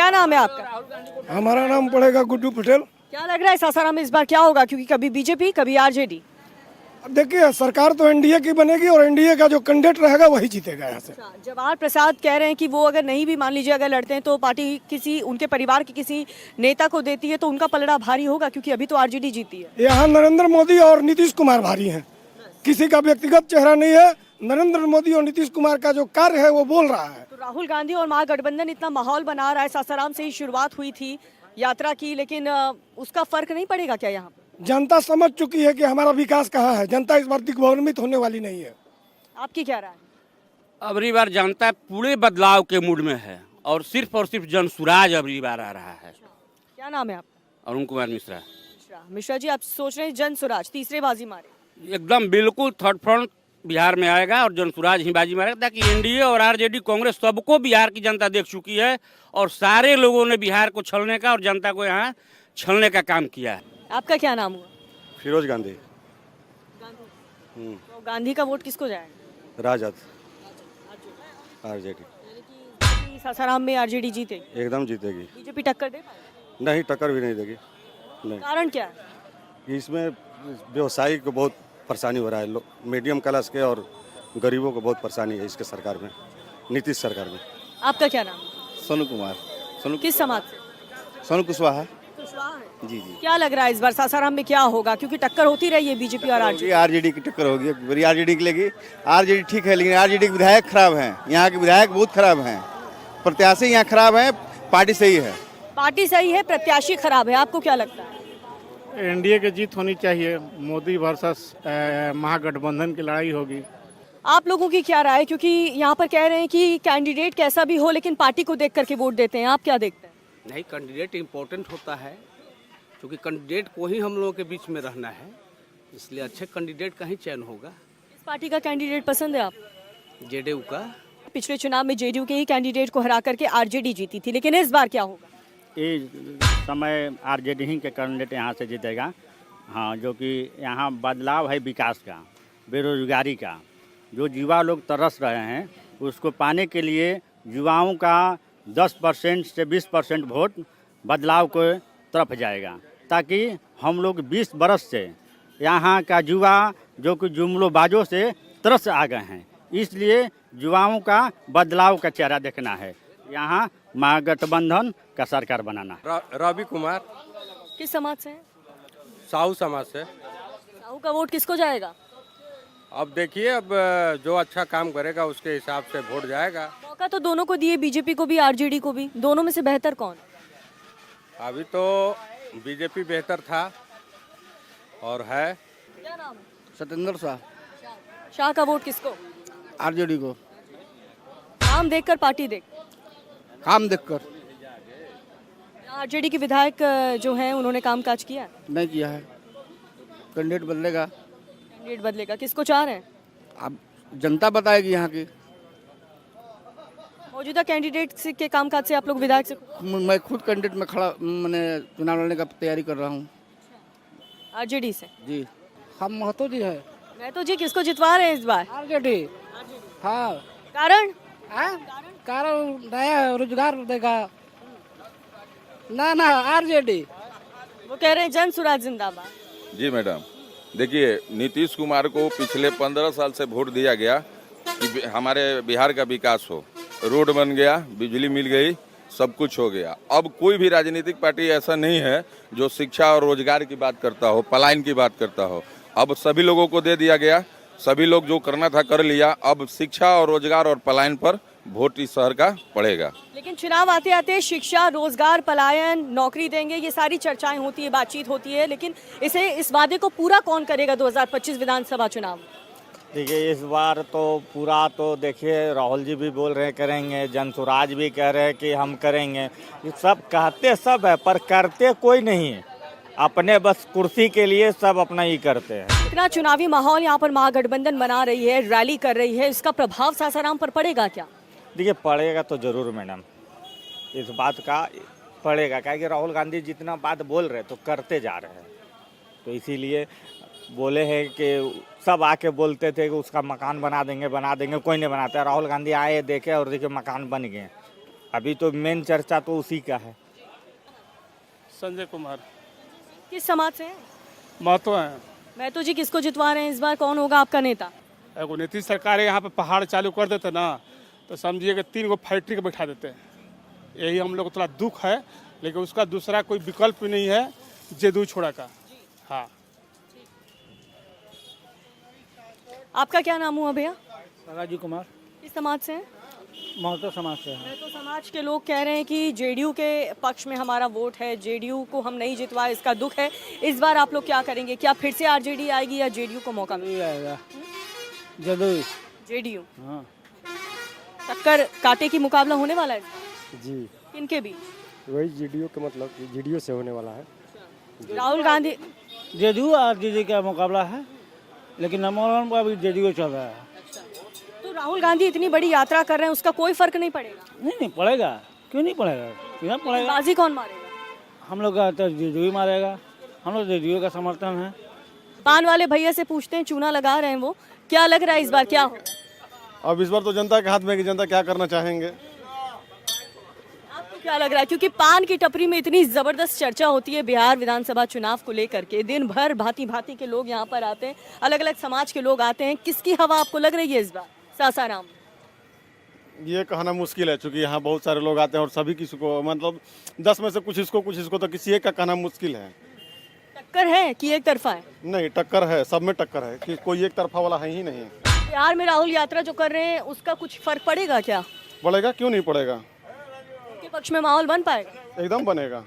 क्या नाम है आपका? हमारा नाम पड़ेगा गुड्डू पटेल। क्या लग रहा है सासाराम में इस बार क्या होगा, क्योंकि कभी बीजेपी कभी आरजेडी? अब देखिए, सरकार तो एनडीए की बनेगी और एनडीए का जो कैंडिडेट रहेगा वही जीतेगा यहाँ से। जवाहर प्रसाद कह रहे हैं कि वो अगर नहीं भी मान लीजिए अगर लड़ते हैं तो पार्टी किसी उनके परिवार के किसी नेता को देती है तो उनका पलड़ा भारी होगा, क्योंकि अभी तो आरजेडी जीती है। यहाँ नरेंद्र मोदी और नीतीश कुमार भारी हैं, किसी का व्यक्तिगत चेहरा नहीं है। नरेंद्र मोदी और नीतीश कुमार का जो कार्य है वो बोल रहा है। तो राहुल गांधी और महागठबंधन इतना माहौल बना रहा है, सासाराम से ही शुरुआत हुई थी यात्रा की, लेकिन उसका फर्क नहीं पड़ेगा क्या यहाँ पे? जनता समझ चुकी है कि हमारा विकास कहाँ है। जनता इस बार दिग्भ्रमित होने वाली नहीं है। आपकी क्या राय है? अबरी बार जनता पूरे बदलाव के मूड में है और सिर्फ जनसुराज अबरी बार आ रहा है। क्या नाम है आपका? अरुण कुमार मिश्रा। मिश्रा जी, आप सोच रहे हैं जन स्वराज तीसरे बाजी मारे? एकदम बिल्कुल थर्ड फ्रंट बिहार में आएगा और जनसुराज ही बाजी मारेगा, ताकि एनडीए और आरजेडी कांग्रेस सबको बिहार की जनता देख चुकी है और सारे लोगों ने बिहार को छलने का और जनता को यहाँ छलने का काम किया है। आपका क्या नाम हुआ? फिरोज गांधी। तो गांधी का वोट किसको जाएगा? राजद आरजेडी यानी कि सासाराम में आरजेडी जीतेगी? एकदम जीतेगी। बीजेपी टक्कर दे पाएगी? नहीं, टक्कर भी नहीं देगी। नहीं, कारण क्या है? इसमें व्यवसायी को बहुत परेशानी हो रहा है। मीडियम क्लास के और गरीबों को बहुत परेशानी है इसके सरकार में, नीतीश सरकार में। आपका क्या नाम है? सोनू कुमार। किस समाज से? सोनू कुशवाहा। कुशवाहा है। जी जी। क्या लग रहा है इस बार सासाराम में क्या होगा, क्योंकि टक्कर होती रही है बीजेपी और आरजेडी? आरजेडी की टक्कर होगी, बड़ी आरजेडी निकलेगी। आरजेडी ठीक है, लेकिन आरजेडी के विधायक खराब हैं। यहाँ के विधायक बहुत खराब हैं, प्रत्याशी यहाँ खराब हैं, पार्टी सही है। पार्टी सही है, प्रत्याशी खराब है। आपको क्या लगता है? एनडीए की जीत होनी चाहिए। मोदी वर्सेस महागठबंधन की लड़ाई होगी। आप लोगों की क्या राय है, क्योंकि यहाँ पर कह रहे हैं कि कैंडिडेट कैसा भी हो लेकिन पार्टी को देख करके वोट देते हैं, आप क्या देखते हैं? नहीं, कैंडिडेट इम्पोर्टेंट होता है, क्योंकि कैंडिडेट को ही हम लोगों के बीच में रहना है, इसलिए अच्छे कैंडिडेट का ही चयन होगा। किस पार्टी का कैंडिडेट पसंद है आप? जेडीयू का। पिछले चुनाव में जेडीयू के ही कैंडिडेट को हरा करके आरजेडी जीती थी, लेकिन इस बार क्या होगा? इस समय आरजेडी ही के कैंडिडेट यहाँ से जीतेगा। हाँ, जो कि यहाँ बदलाव है विकास का, बेरोजगारी का, जो युवा लोग तरस रहे हैं उसको पाने के लिए युवाओं का 10% से 20% वोट बदलाव को तरफ जाएगा, ताकि हम लोग 20 बरस से यहाँ का युवा जो कि जुमलोबाजों से तरस आ गए हैं, इसलिए युवाओं का बदलाव का चेहरा देखना है। यहाँ महागठबंधन का सरकार बनाना। रवि कुमार। किस समाज से है? साहू समाज से। साहू का वोट किसको जाएगा? अब देखिए, अब जो अच्छा काम करेगा उसके हिसाब से वोट जाएगा। मौका तो दोनों को दिए, बीजेपी को भी आरजेडी को भी, दोनों में से बेहतर कौन? अभी तो बीजेपी बेहतर था और है। क्या नाम है? सत्येंद्र शाह। शाह का वोट किसको? आरजेडी को। नाम देखकर पार्टी देख? काम देखकर। आरजेडी के विधायक जो हैं उन्होंने कामकाज किया? नहीं किया है। कैंडिडेट बदलेगा। कैंडिडेट बदलेगा, किसको चाह रहे हैं? अब जनता बताएगी यहाँ की। मौजूदा कैंडिडेट के कामकाज से आप लोग विधायक से? मैं खुद कैंडिडेट में खड़ा, मैंने चुनाव लड़ने का तैयारी कर रहा हूँ। आरजेडी से? जी। हम महतो जी है। महतो जी किसको जितवा रहे हैं इस बार? आरजेडी। हाँ। कारण? कारण नया रोजगार देगा ना आरजेडी। वो कह रहे हैं जन स्वराज जिंदाबाद। जी मैडम, देखिए, नीतीश कुमार को पिछले 15 साल से वोट दिया गया कि हमारे बिहार का विकास हो, रोड बन गया, बिजली मिल गई, सब कुछ हो गया। अब कोई भी राजनीतिक पार्टी ऐसा नहीं है जो शिक्षा और रोजगार की बात करता हो, पलायन की बात करता हो। अब सभी लोगों को दे दिया गया, सभी लोग जो करना था कर लिया। अब शिक्षा और रोजगार और पलायन पर वोट इस शहर का पड़ेगा। लेकिन चुनाव आते आते शिक्षा, रोजगार, पलायन, नौकरी देंगे, ये सारी चर्चाएं होती है, बातचीत होती है, लेकिन इस वादे को पूरा कौन करेगा 2025 विधानसभा चुनाव? देखिए, इस बार तो पूरा तो देखिए राहुल जी भी बोल रहे करेंगे, जनसुराज भी कह रहे हैं कि हम करेंगे। ये सब कहते सब है पर करते कोई नहीं है। अपने बस कुर्सी के लिए सब अपना ही करते हैं। इतना चुनावी माहौल यहाँ पर महागठबंधन बना रही है, रैली कर रही है, इसका प्रभाव सासाराम पर पड़ेगा क्या? देखिए, पड़ेगा तो जरूर मैडम, इस बात का पड़ेगा, क्योंकि राहुल गांधी जितना बात बोल रहे तो करते जा रहे हैं। तो इसीलिए बोले हैं कि सब आके बोलते थे कि उसका मकान बना देंगे, कोई नहीं बनाता। राहुल गांधी आए, देखे और देखे मकान बन गए। अभी तो मेन चर्चा तो उसी का है। संजय कुमार किस समाज से हैं? महतो हैं। महतो जी किसको जितवा रहे हैं इस बार, कौन होगा आपका नेता? अगर नीतीश सरकार यहाँ पे पहाड़ चालू कर देते ना तो समझिए कि 3 गो फैक्ट्री को बैठा देते हैं। यही हम लोग को थोड़ा दुख है, लेकिन उसका दूसरा कोई विकल्प नहीं है जेडीयू छोड़ा का। हाँ, आपका क्या नाम हुआ भैया? राजीव कुमार, किस समाज से हैं? महतो समाज से है। तो समाज के लोग कह रहे हैं कि जेडीयू के पक्ष में हमारा वोट है, जेडीयू को हम नहीं जितवाए, इसका दुख है। इस बार आप लोग क्या करेंगे? क्या फिर से आरजेडी आएगी या जेडीयू को मौका मिलेगा? आएगा जदयू। जेडीयू। हाँ टक्कर कांटे की मुकाबला होने वाला है जी, किनके बीच? वही जेडीयू का मतलब जेडीयू से होने वाला है। राहुल गांधी। जेडीयू आरजेडी का मुकाबला है, लेकिन नंबर 1 पर अभी जेडीयू चल रहा है। तो राहुल गांधी इतनी बड़ी यात्रा कर रहे हैं, उसका कोई फर्क नहीं पड़ेगा? नहीं पड़ेगा, क्यों नहीं पड़ेगा, क्यों पड़ेगा। बाजी कौन मारेगा? हम लोग का तो जेडीयू मारेगा, हम लोग जेडीयू का समर्थन है। पान वाले भैया से पूछते हैं, चूना लगा रहे हैं वो, क्या लग रहा है इस बार क्या हो? अब इस बार तो जनता के हाथ में कि जनता क्या करना चाहेंगे। आपको क्या लग रहा है? क्योंकि पान की टपरी में इतनी जबरदस्त चर्चा होती है बिहार विधानसभा चुनाव को लेकर के, दिन भर भांति भांति के लोग यहाँ पर आते हैं, अलग अलग समाज के लोग आते हैं। किसकी हवा आपको लग रही है इस बार सासाराम? ये कहना मुश्किल है, क्योंकि यहाँ बहुत सारे लोग आते हैं और सभी किसी को मतलब 10 में से कुछ इसको तो किसी एक का कहना मुश्किल है। टक्कर है कि एक तरफा है? नहीं, टक्कर है, सब में टक्कर है, कि कोई एक तरफा वाला है ही नहीं। बिहार में राहुल यात्रा जो कर रहे हैं उसका कुछ फर्क पड़ेगा क्या? पड़ेगा, क्यों नहीं पड़ेगा, के पक्ष में माहौल बन पाएगा? एकदम बनेगा।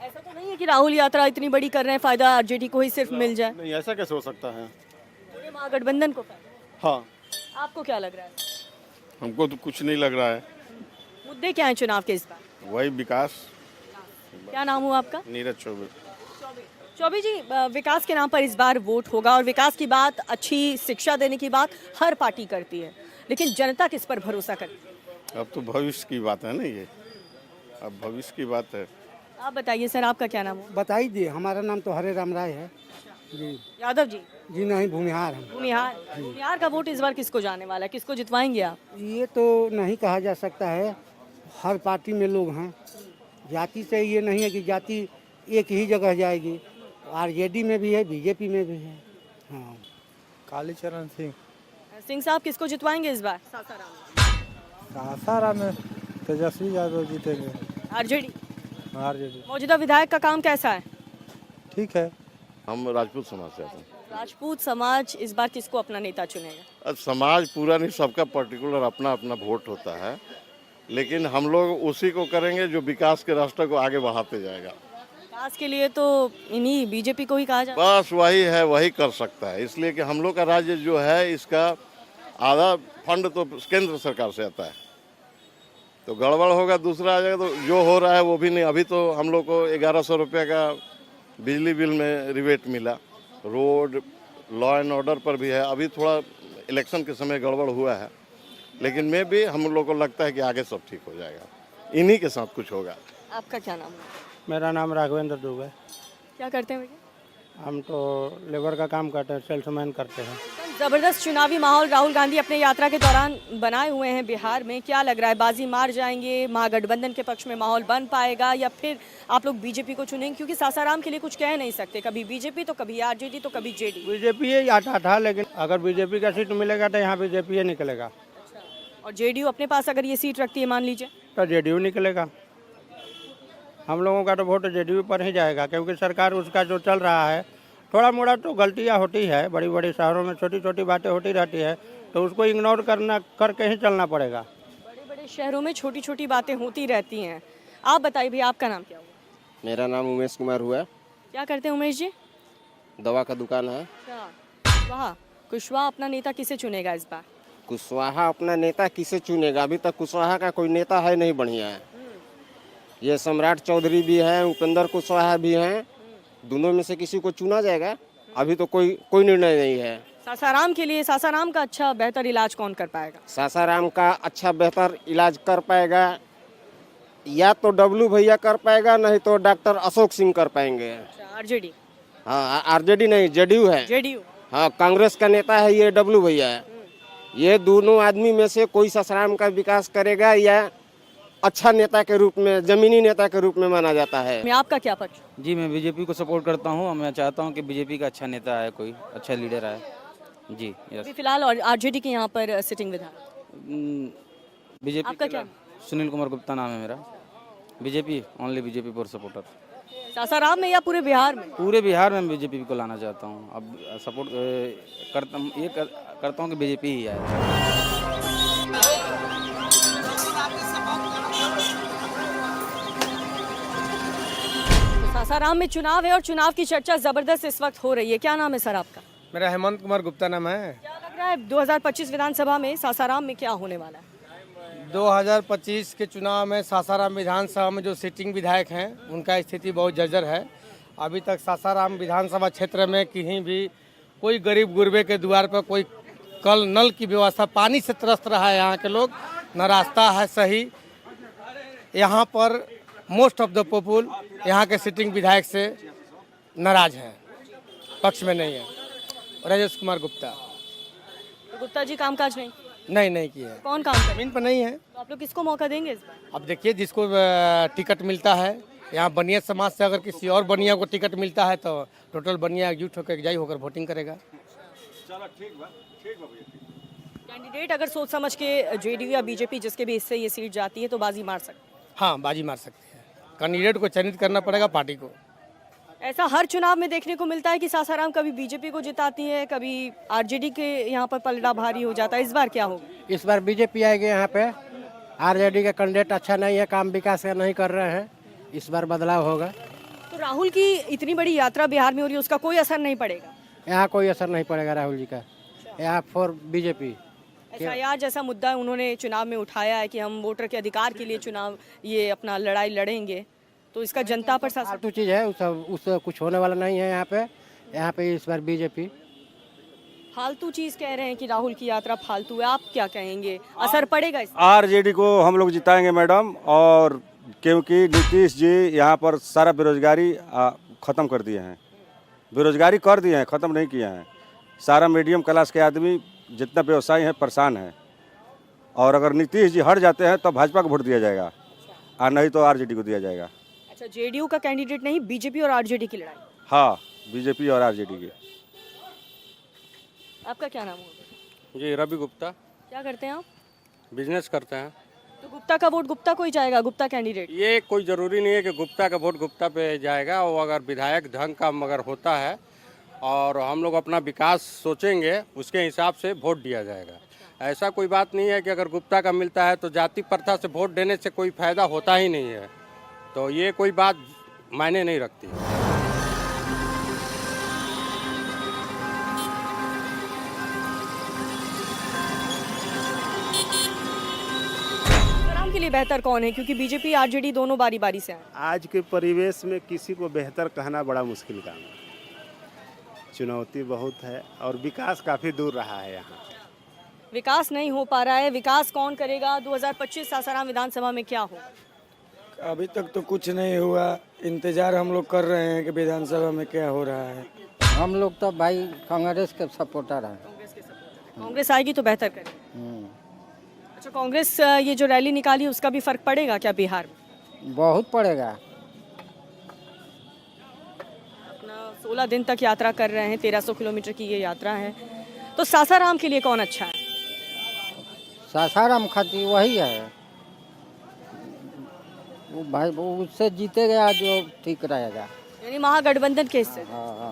ऐसा तो नहीं है कि राहुल यात्रा इतनी बड़ी कर रहे हैं, फायदा आरजेडी को ही सिर्फ मिल जाए? नहीं, ऐसा कैसे हो सकता है। पूरे महागठबंधन को फायदा। हाँ, आपको क्या लग रहा है? हमको तो कुछ नहीं लग रहा है। मुद्दे क्या हैं चुनाव के इस बार? वही विकास। क्या नाम हुआ आपका? नीरज चौबे। चौबे जी, विकास के नाम पर इस बार वोट होगा और विकास की बात, अच्छी शिक्षा देने की बात हर पार्टी करती है, लेकिन जनता किस पर भरोसा करती है? अब तो भविष्य की बात है ना, ये अब भविष्य की बात है। आप बताइए सर, आपका क्या नाम है? बताइए दिए, हमारा नाम तो हरे राम राय है जी। यादव जी? जी नहीं, भूमिहार हम। भूमिहार का वोट इस बार किसको जाने वाला है, किसको जितवाएंगे आप? ये तो नहीं कहा जा सकता है, हर पार्टी में लोग हैं, जाति से ये नहीं है कि जाति एक ही जगह जाएगी। आरजेडी में भी है, बीजेपी में भी है। हाँ, कालीचरण सिंह। सिंह साहब किसको जितवाएंगे इस बार सासाराम में तेजस्वी यादव जीतेंगे। आरजेडी? आरजेडी। मौजूदा विधायक का काम कैसा है? ठीक है। हम राजपूत समाज से आते हैं। राजपूत समाज इस बार किसको अपना नेता चुनेगा? अब समाज पूरा नहीं, सबका पर्टिकुलर अपना अपना वोट होता है, लेकिन हम लोग उसी को करेंगे जो विकास के रास्ते को आगे बढ़ाते जाएगा। विकास के लिए तो इन्हीं बीजेपी को ही कहा जाए। बस वही है, वही कर सकता है, इसलिए कि हम लोग का राज्य जो है इसका आधा फंड तो केंद्र सरकार से आता है, तो गड़बड़ होगा दूसरा आ जाएगा, तो जो हो रहा है वो भी नहीं। अभी तो हम लोग को 1100 रुपये का बिजली बिल में रिबेट मिला, रोड लॉ एंड ऑर्डर पर भी है। अभी थोड़ा इलेक्शन के समय गड़बड़ हुआ है, लेकिन में भी हम लोग को लगता है कि आगे सब ठीक हो जाएगा, इन्हीं के साथ कुछ होगा। आपका क्या नाम है? मेरा नाम राघवेंद्र दुबे। क्या करते हैं भैया? हम तो लेबर का काम करते हैं, सेल्समैन करते हैं। जबरदस्त चुनावी माहौल राहुल गांधी अपने यात्रा के दौरान बनाए हुए हैं बिहार में, क्या लग रहा है, बाजी मार जाएंगे, महागठबंधन के पक्ष में माहौल बन पाएगा या फिर आप लोग बीजेपी को चुनेंगे? क्योंकि सासाराम के लिए कुछ कह नहीं सकते, कभी बीजेपी तो कभी आरजेडी तो कभी जेडी। बीजेपी ही आता था, लेकिन अगर बीजेपी का सीट मिलेगा तो यहाँ बीजेपी ही निकलेगा। और जेडीयू अपने पास अगर ये सीट रखती है मान लीजिए तो जेडीयू निकलेगा। हम लोगों का तो वोट जेडीयू पर ही जाएगा, क्योंकि सरकार उसका जो चल रहा है, थोड़ा मोड़ा तो गलतियां होती है, बड़ी बड़ी शहरों में छोटी छोटी बातें होती रहती है, तो उसको इग्नोर करके ही चलना पड़ेगा। बड़े बड़े शहरों में छोटी छोटी बातें होती रहती हैं। आप बताइए भैया, आपका नाम क्या हुआ? मेरा नाम उमेश कुमार हुआ। क्या करते हैं उमेश जी? दवा का दुकान है। कुशवाहा, कुशवाहा अपना नेता किसे चुनेगा इस बार? कुशवाहा अपना नेता किसे चुनेगा? अभी तक कुशवाहा का कोई नेता है नहीं बढ़िया है। ये सम्राट चौधरी भी हैं, उपेंद्र कुशवाहा भी हैं, दोनों में से किसी को चुना जाएगा। अभी तो कोई निर्णय नहीं है। सासाराम के लिए, सासाराम का अच्छा बेहतर इलाज कौन कर पाएगा? सासाराम का अच्छा बेहतर इलाज कर पाएगा या तो डब्लू भैया कर पाएगा, नहीं तो डॉक्टर अशोक सिंह कर पाएंगे। आरजेडी? हाँ, आरजेडी नहीं, जेडीयू है। जेडीयू? हाँ, कांग्रेस का नेता है ये डब्लू भैया है। ये दोनों आदमी में से कोई सासाराम का विकास करेगा या अच्छा नेता के रूप में, जमीनी नेता के रूप में माना जाता है। मैं आपका क्या पक्ष? जी मैं बीजेपी को सपोर्ट करता हूँ। मैं चाहता हूँ कि बीजेपी का अच्छा नेता आए, कोई अच्छा लीडर आए। जी यस। अभी फिलहाल और आरजेडी के यहाँ पर सिटिंग विधायक बीजेपी आपका क्या? सुनील कुमार गुप्ता नाम है मेरा। BJP, only BJP for supporter. Sasaram में या पूरे बिहार में? पूरे बिहार में बीजेपी को लाना चाहता हूँ। अब सपोर्ट करता हूँ कि बीजेपी ही आए। तो सासाराम में चुनाव है और चुनाव की चर्चा जबरदस्त इस वक्त हो रही है। क्या नाम है सर आपका? मेरा हेमंत कुमार गुप्ता नाम है। क्या लग रहा है 2025 विधानसभा में सासाराम में क्या होने वाला है? 2025 के चुनाव में सासाराम विधानसभा में जो सिटिंग विधायक हैं उनका स्थिति बहुत जर्जर है। अभी तक सासाराम विधानसभा क्षेत्र में कहीं भी कोई गरीब गुरबे के द्वार पर कोई कल नल की व्यवस्था, पानी से त्रस्त रहा है यहाँ के लोग, न रास्ता है सही। यहाँ पर मोस्ट ऑफ द पीपुल यहाँ के सिटिंग विधायक से नाराज हैं, पक्ष में नहीं है। राजेश कुमार गुप्ता। तो गुप्ता जी कामकाज नहीं नहीं किए हैं, कौन काम करे? जमीन पर नहीं है। तो आप लोग किसको मौका देंगे इस बार? अब देखिए जिसको टिकट मिलता है, यहाँ बनिया समाज से अगर किसी और बनिया को टिकट मिलता है तो टोटल बनिया एकजुट होकर एकजाई होकर वोटिंग करेगा। कैंडिडेट अगर सोच समझ के जेडीयू या बीजेपी जिसके भी हिस्से ये सीट जाती है तो बाजी मार सकते हाँ, बाजी मार सकते हैं। कैंडिडेट को चयनित करना पड़ेगा पार्टी को। हैं। ऐसा हर चुनाव में देखने को मिलता है कि सासाराम कभी बीजेपी को जिताती है, कभी आरजेडी के यहाँ पर पलड़ा भारी हो जाता है। इस बार क्या होगा? इस बार बीजेपी आएगी यहाँ पे। आरजेडी का कैंडिडेट अच्छा नहीं है, काम विकास का नहीं कर रहे हैं। इस बार बदलाव होगा। तो राहुल की इतनी बड़ी यात्रा बिहार में हो रही है, उसका कोई असर नहीं पड़ेगा? यहाँ कोई असर नहीं पड़ेगा राहुल जी का। यहाँ फॉर बीजेपी। एसआईआर जैसा मुद्दा उन्होंने चुनाव में उठाया है कि हम वोटर के अधिकार के लिए चुनाव ये अपना लड़ाई लड़ेंगे, तो इसका जनता पर फालतू चीज़ है, उससे कुछ होने वाला नहीं है। यहाँ पे इस बार बीजेपी। फालतू चीज कह रहे हैं कि राहुल की यात्रा फालतू है, आप क्या कहेंगे? असर पड़ेगा इसका? आरजेडी को हम लोग जिताएंगे मैडम, और क्योंकि नीतीश जी यहाँ पर सारा बेरोजगारी ख़त्म कर दिए हैं। बेरोजगारी कर दिए हैं, ख़त्म नहीं किए हैं। सारा मीडियम क्लास के आदमी जितना व्यवसायी हैं परेशान हैं। और अगर नीतीश जी हट जाते हैं तो भाजपा को वोट दिया जाएगा, और नहीं तो आरजेडी को दिया जाएगा। अच्छा, जेडीयू का कैंडिडेट नहीं, बीजेपी और आरजेडी की लड़ाई? हाँ, बीजेपी और आरजेडी की। आपका क्या नाम होगा? जी रवि गुप्ता। क्या करते हैं आप? बिजनेस करते हैं। तो गुप्ता का वोट गुप्ता को ही जाएगा, गुप्ता कैंडिडेट? ये कोई ज़रूरी नहीं है कि गुप्ता का वोट गुप्ता पे जाएगा। वो अगर विधायक ढंग का मगर होता है और हम लोग अपना विकास सोचेंगे, उसके हिसाब से वोट दिया जाएगा। ऐसा कोई बात नहीं है कि अगर गुप्ता का मिलता है तो जाति प्रथा से वोट देने से कोई फायदा होता ही नहीं है। तो ये कोई बात मायने नहीं रखती है। सासाराम के लिए बेहतर कौन है, क्योंकि बीजेपी आरजेडी दोनों बारी बारी से आए? आज के परिवेश में किसी को बेहतर कहना बड़ा मुश्किल काम है। चुनौती बहुत है और विकास काफ़ी दूर रहा है। यहाँ विकास नहीं हो पा रहा है। विकास कौन करेगा? 2025 सासाराम विधानसभा में क्या हो? अभी तक तो कुछ नहीं हुआ। इंतजार हम लोग कर रहे हैं कि विधानसभा में क्या हो रहा है। हम लोग तो भाई कांग्रेस के सपोर्टर हैं। कांग्रेस आएगी तो बेहतर करेगी। अच्छा, कांग्रेस ये जो रैली निकाली उसका भी फर्क पड़ेगा क्या बिहार में? बहुत पड़ेगा। अपना 16 दिन तक यात्रा कर रहे हैं, 1300 किलोमीटर की ये यात्रा है। तो सासाराम के लिए कौन अच्छा है? सासाराम खातिर वही है, वो भाई वो उससे जीतेगा जो ठीक रहेगा। यानी महागठबंधन के हिस्से? हाँ।